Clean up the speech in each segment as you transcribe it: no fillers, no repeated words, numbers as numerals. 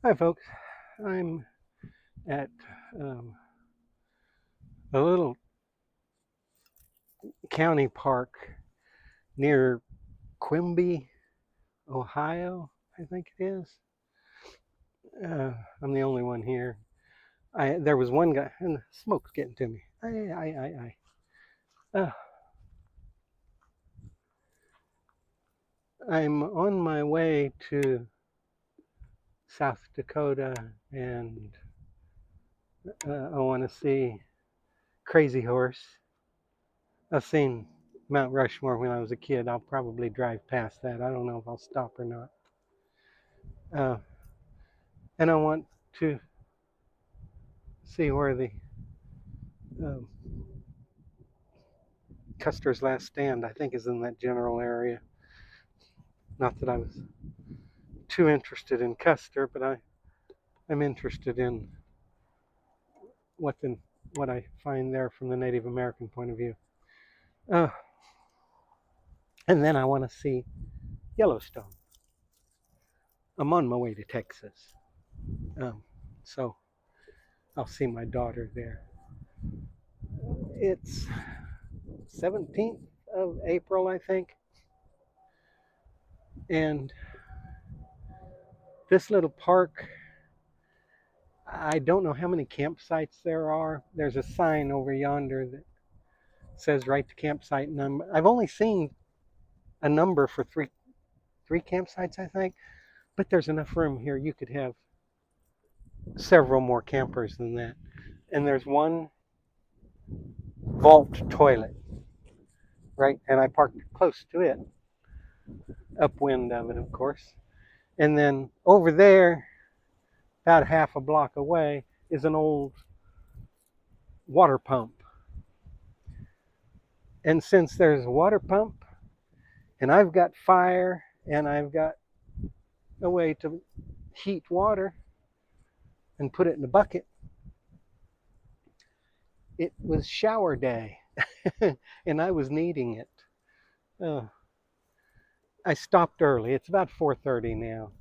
Hi, folks. I'm at um, a little county park near Quimby, Ohio, I think it is. I'm the only one here. There was one guy, and the smoke's getting to me. Uh, I'm on my way to South Dakota, and I want to see Crazy Horse. I've seen Mount Rushmore when I was a kid. I'll probably drive past that. I don't know if I'll stop or not. Uh, and I want to see where the um, Custer's Last Stand, I think, is in that general area. Not that I was too interested in Custer, but I'm interested in what the, what I find there from the Native American point of view. Uh, and then I want to see Yellowstone. I'm on my way to Texas, so I'll see my daughter there. It's 17th of April, I think, and this little park, I don't know how many campsites there are. There's a sign over yonder that says right to campsite number. I've only seen a number for three campsites, I think, but there's enough room here. You could have several more campers than that. And there's one vault toilet, right? And I parked close to it, upwind of it, of course. And then over there, about half a block away, is an old water pump. And since there's a water pump, and I've got fire, and I've got a way to heat water and put it in a bucket, it was shower day, and I was needing it. Uh, I stopped early. It's about 4:30 now.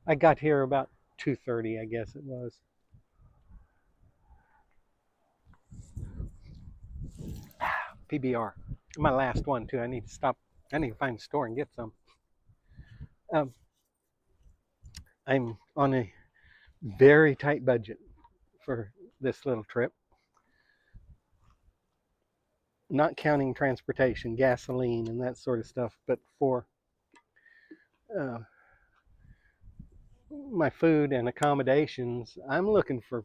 I got here about 2:30, I guess it was. PBR, my last one too. I need to stop. I need to find a store and get some. Um, I'm on a very tight budget for this little trip, not counting transportation, gasoline, and that sort of stuff, but for uh, my food and accommodations, I'm looking for.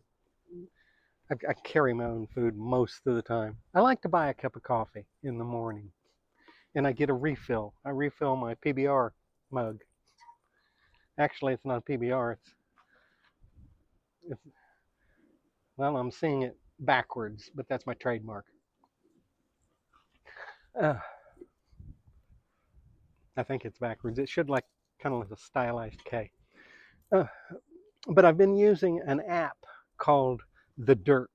I carry my own food most of the time. I like to buy a cup of coffee in the morning, and I get a refill. I refill my PBR mug. Actually, it's not a PBR. It's well, I'm seeing it backwards, but that's my trademark. Uh, I think it's backwards. It should like kind of like a stylized K. Uh, but I've been using an app called The Dirt.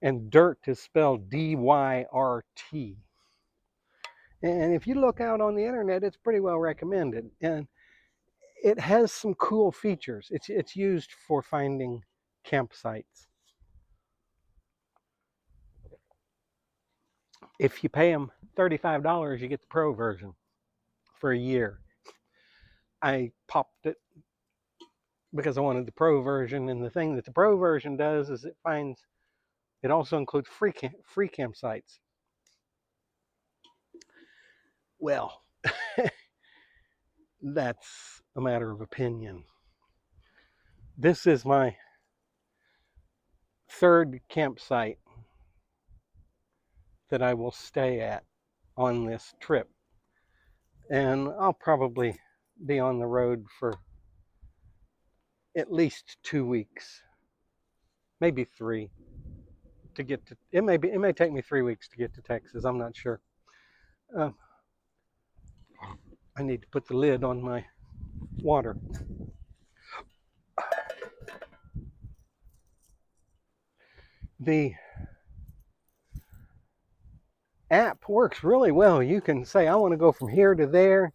And dirt is spelled DYRT. And if you look out on the internet, it's pretty well recommended. And it has some cool features. It's used for finding campsites. If you pay them $35, you get the pro version for a year. I popped it because I wanted the pro version, and the thing that the pro version does is it also includes free campsites. Well, that's a matter of opinion. This is my third campsite that I will stay at on this trip, and I'll probably be on the road for at least 2 weeks, maybe three, to get to. It may take me 3 weeks to get to Texas. I'm not sure. Um, I need to put the lid on my water. The app works really well. You can say, I want to go from here to there.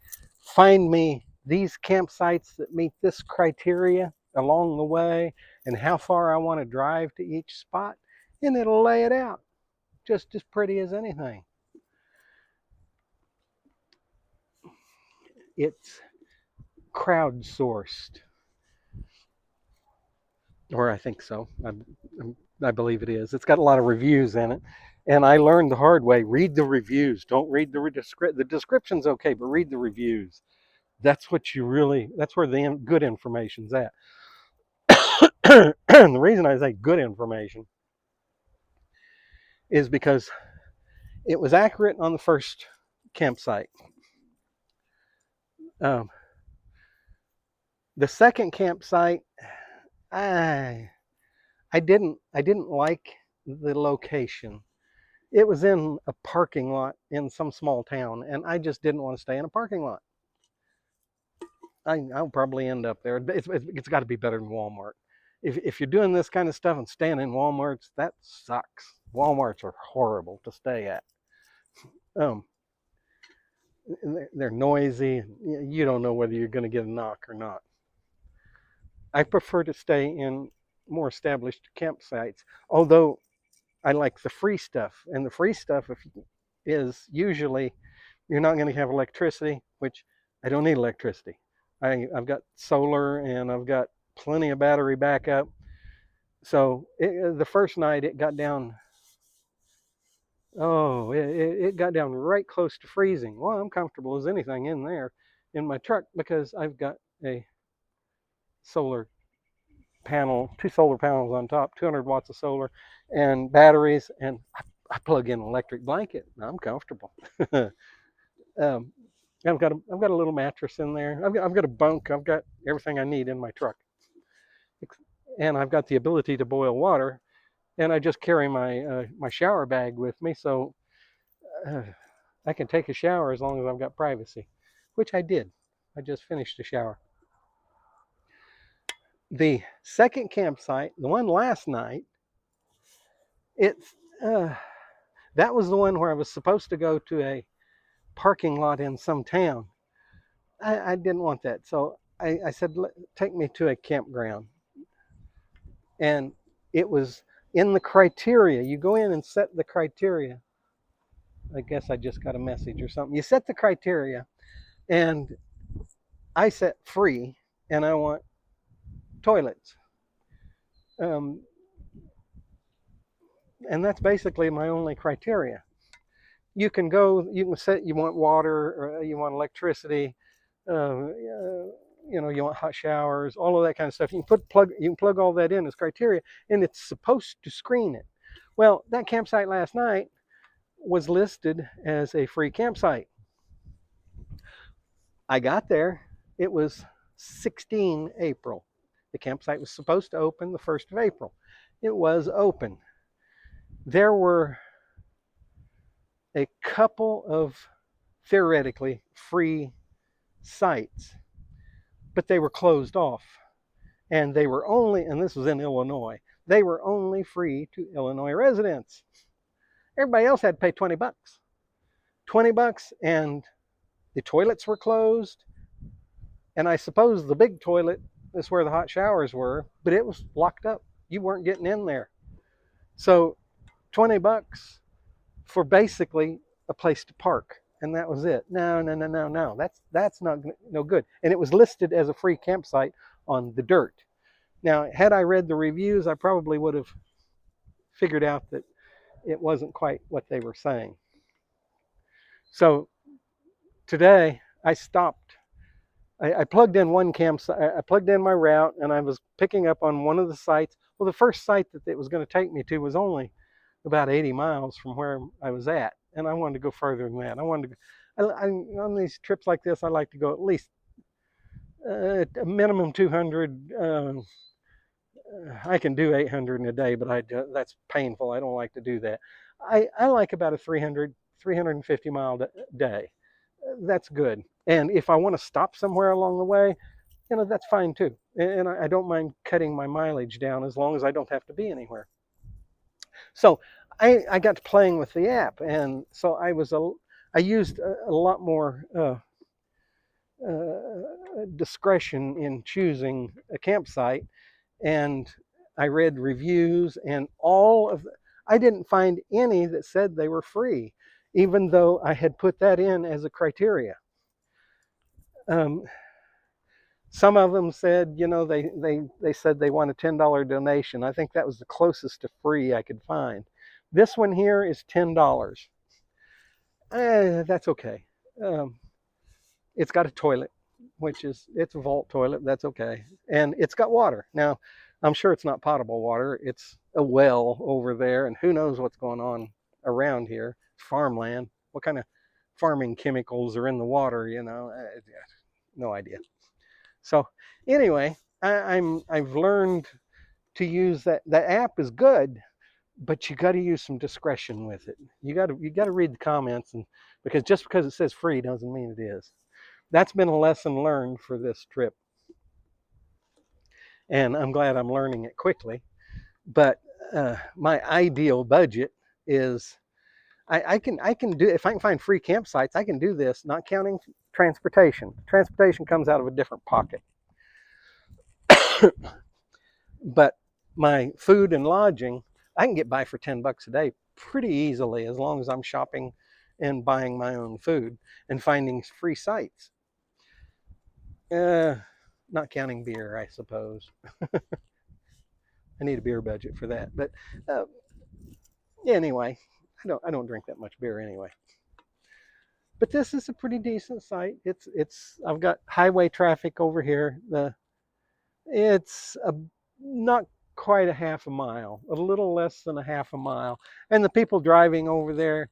Find me these campsites that meet this criteria along the way and how far I want to drive to each spot, and it'll lay it out just as pretty as anything. It's crowdsourced, or I think so. I believe it is. It's got a lot of reviews in it, and I learned the hard way: read the reviews. Don't read the description's okay, but read the reviews. That's what you really. That's where the good information's at. The reason I say good information is because it was accurate on the first campsite. Um, the second campsite, I didn't like the location. It was in a parking lot in some small town, and I just didn't want to stay in a parking lot. I'll probably end up there. It's got to be better than Walmart. If you're doing this kind of stuff and staying in Walmarts, that sucks. Walmarts are horrible to stay at. They're noisy. You don't know whether you're going to get a knock or not. I prefer to stay in more established campsites, although I like the free stuff. And the free stuff is usually you're not going to have electricity, which I don't need electricity. I've got solar and I've got plenty of battery backup. So the first night it got down, it got down right close to freezing. Well, I'm comfortable as anything in there in my truck because I've got a solar panel, 2 solar panels on top, 200 watts of solar and batteries, and I plug in an electric blanket. I'm comfortable. I've got a little mattress in there. I've got a bunk. I've got everything I need in my truck, and I've got the ability to boil water. And I just carry my my shower bag with me, so I can take a shower as long as I've got privacy, which I did. I just finished a shower. The second campsite, the one last night, it's that was the one where I was supposed to go to a parking lot in some town. I didn't want that, so I said, take me to a campground. And it was in the criteria. You go in and set the criteria. I guess I just got a message or something. You set the criteria, and I set free, and I want toilets. And that's basically my only criteria. You can set, you want water, or you want electricity, you want hot showers, all of that kind of stuff. You can plug all that in as criteria, and it's supposed to screen it. Well, that campsite last night was listed as a free campsite. I got there, it was 16 April. The campsite was supposed to open the 1st of April. It was open. There were a couple of theoretically free sites, but they were closed off. And they were only, and this was in Illinois, they were only free to Illinois residents. Everybody else had to pay 20 bucks. 20 bucks, and the toilets were closed. And I suppose the big toilet is where the hot showers were, but it was locked up. You weren't getting in there. So 20 bucks for basically a place to park, and that was it. No. That's not no good. And it was listed as a free campsite on the dirt. Now, had I read the reviews, I probably would have figured out that it wasn't quite what they were saying. So today I stopped. I plugged in one campsite. I plugged in my route, and I was picking up on one of the sites. Well, the first site that it was going to take me to was only about 80 miles from where I was at, and I wanted to go further than that. I wanted to go, on these trips like this, I like to go at least a minimum 200. I can do 800 in a day, but that's painful. I don't like to do that. I like about a 350 mile day. That's good. And if I want to stop somewhere along the way, that's fine too. And I don't mind cutting my mileage down as long as I don't have to be anywhere. So I got to playing with the app, and so I used a lot more discretion in choosing a campsite, and I read reviews, and I didn't find any that said they were free, even though I had put that in as a criteria. Um, some of them said, they said they want a $10 donation. I think that was the closest to free I could find. This one here is $10. That's okay. Um, it's got a toilet, it's a vault toilet. That's okay. And it's got water. Now, I'm sure it's not potable water. It's a well over there, and who knows what's going on around here. Farmland. What kind of farming chemicals are in the water, no idea. So anyway, I've learned to use that. That app is good, but you got to use some discretion with it. You got to read the comments, and just because it says free doesn't mean it is. That's been a lesson learned for this trip, and I'm glad I'm learning it quickly. But my ideal budget is I can do, if I can find free campsites, I can do this, not counting transportation. Transportation comes out of a different pocket. But my food and lodging, I can get by for $10 a day pretty easily, as long as I'm shopping and buying my own food and finding free sites. Not counting beer, I suppose. I need a beer budget for that. But anyway, I don't drink that much beer anyway. But this is a pretty decent site. I've got highway traffic over here. It's not quite a half a mile, a little less than a half a mile. And the people driving over there,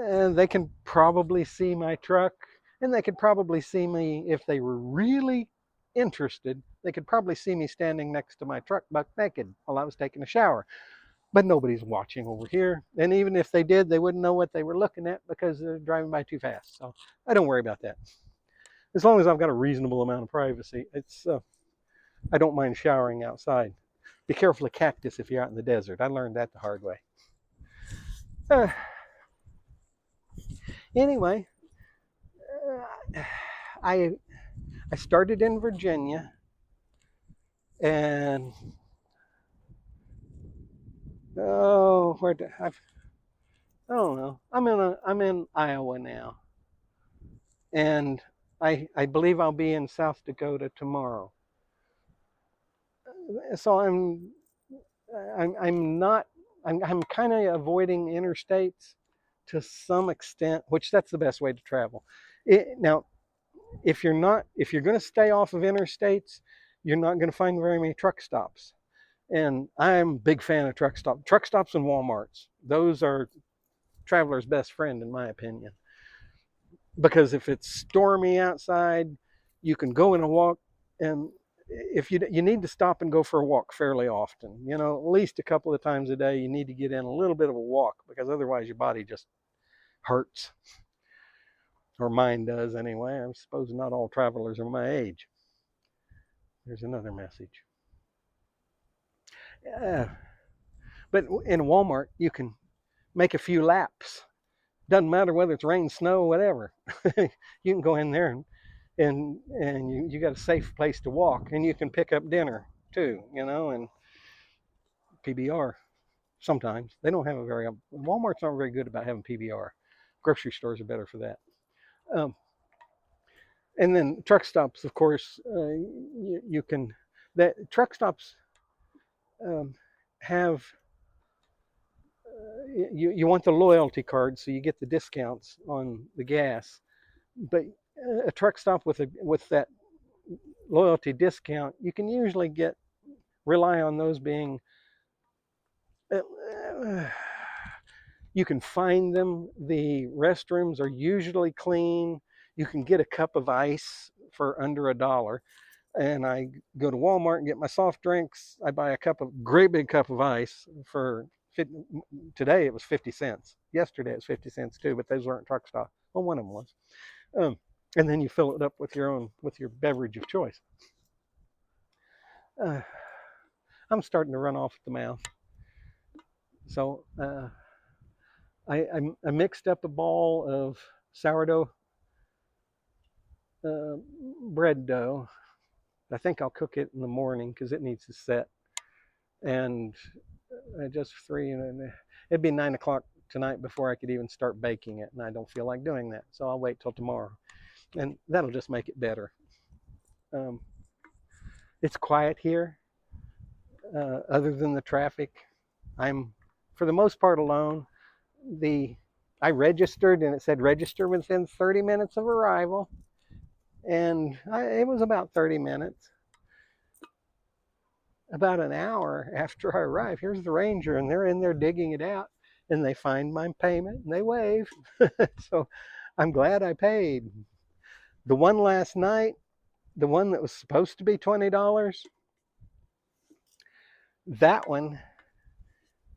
they can probably see my truck, and they could probably see me if they were really interested. They could probably see me standing next to my truck buck naked while I was taking a shower. But nobody's watching over here. And even if they did, they wouldn't know what they were looking at because they're driving by too fast. So I don't worry about that. As long as I've got a reasonable amount of privacy, I don't mind showering outside. Be careful of cactus if you're out in the desert. I learned that the hard way. Anyway, I started in Virginia, and I don't know. I'm in Iowa now, and I believe I'll be in South Dakota tomorrow. So I'm kind of avoiding interstates to some extent, which that's the best way to travel. Now, if you're going to stay off of interstates, you're not going to find very many truck stops. And I'm a big fan of truck stops and Walmarts. Those are traveler's best friend, in my opinion. Because if it's stormy outside, you can go in a walk, and if you need to stop and go for a walk fairly often, at least a couple of times a day, you need to get in a little bit of a walk, because otherwise your body just hurts. Or mine does anyway. I suppose not all travelers are my age. There's another message. But in Walmart, you can make a few laps. Doesn't matter whether it's rain, snow, whatever. You can go in there and you got a safe place to walk, and you can pick up dinner too, and PBR. Sometimes they don't have Walmart's not very good about having PBR. Grocery stores are better for that. And then truck stops, of course, you can. That truck stops have. You want the loyalty card, so you get the discounts on the gas. But a truck stop with that loyalty discount, you can usually rely on those being. You can find them. The restrooms are usually clean. You can get a cup of ice for under $1. And I go to Walmart and get my soft drinks. I buy great big cup of ice for today it was 50 cents. Yesterday it was 50 cents too, but those weren't truck stop. Well, one of them was. And then you fill it up with your beverage of choice. I'm starting to run off at the mouth. So I mixed up a ball of sourdough uh, bread dough. I think I'll cook it in the morning because it needs to set. And just three, and it'd be 9 o'clock tonight before I could even start baking it, and I don't feel like doing that, so I'll wait till tomorrow, and that'll just make it better. Um, it's quiet here, other than the traffic. I'm, for the most part, alone. I registered, and it said register within 30 minutes of arrival, and it was about 30 minutes. About an hour after I arrive, here's the ranger, and they're in there digging it out, and they find my payment and they wave. So I'm glad I paid. The one last night, the one that was supposed to be $20, that one,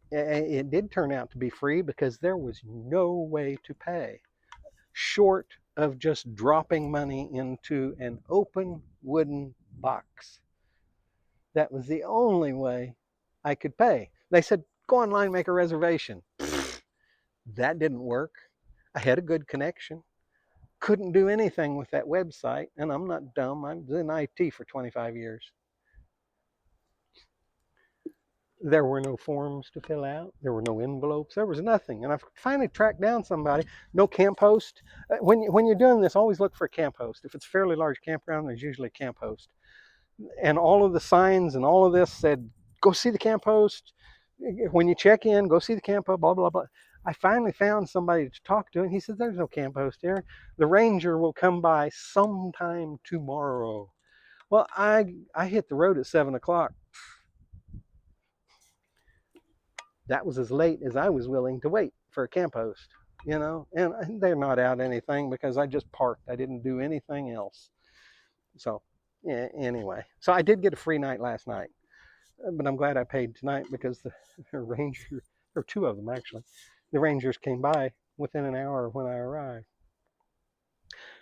it did turn out to be free because there was no way to pay short of just dropping money into an open wooden box. That was the only way I could pay. They said, go online, make a reservation. That didn't work. I had a good connection. Couldn't do anything with that website, and I'm not dumb. I was in IT for 25 years. There were no forms to fill out. There were no envelopes. There was nothing. And I finally tracked down somebody. No camp host. When you're doing this, always look for a camp host. If it's a fairly large campground, there's usually a camp host. And all of the signs and all of this said, go see the camp host. When you check in, go see the camp host, blah, blah, blah. I finally found somebody to talk to, and he said, there's no camp host here. The ranger will come by sometime tomorrow. Well, I hit the road at 7 o'clock. That was as late as I was willing to wait for a camp host, and they're not out anything because I just parked. I didn't do anything else. So, yeah, anyway, so I did get a free night last night, but I'm glad I paid tonight because the ranger, or two of them actually, the rangers came by within an hour when I arrived.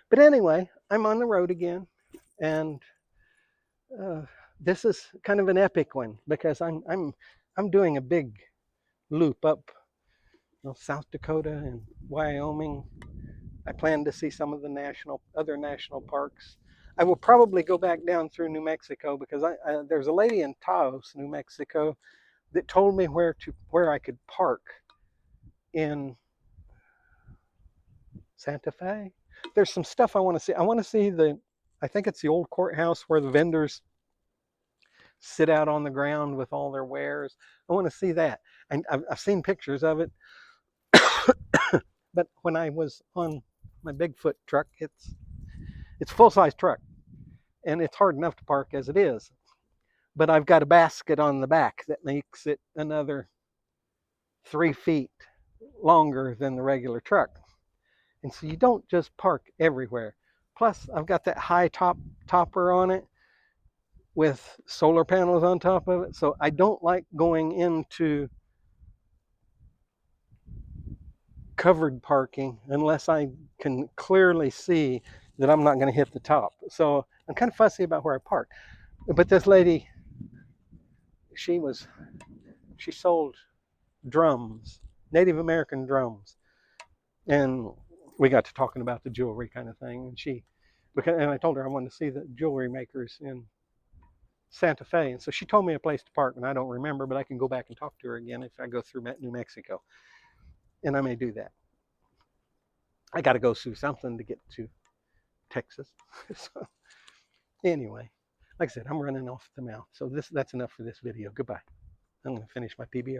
But anyway, I'm on the road again, and this is kind of an epic one because I'm doing a big loop up South Dakota and Wyoming. I plan to see some of the other national parks. I will probably go back down through New Mexico because there's a lady in Taos, New Mexico, that told me where I could park in Santa Fe. There's some stuff I want to see. I want to see I think it's the old courthouse where the vendors sit out on the ground with all their wares. I want to see that. And I've seen pictures of it. But when I was on my Bigfoot truck, it's a full-size truck, and it's hard enough to park as it is. But I've got a basket on the back that makes it another 3 feet longer than the regular truck. And so you don't just park everywhere. Plus, I've got that high topper on it with solar panels on top of it. So I don't like going into covered parking unless I can clearly see that I'm not going to hit the top. So I'm kind of fussy about where I park. But this lady, she sold drums, Native American drums. And we got to talking about the jewelry kind of thing. And I told her I wanted to see the jewelry makers in Santa Fe. And so she told me a place to park, and I don't remember, but I can go back and talk to her again if I go through New Mexico. And I may do that. I got to go through something to get to Texas. So anyway, like I said, I'm running off the mouth. So that's enough for this video. Goodbye. I'm going to finish my PBR.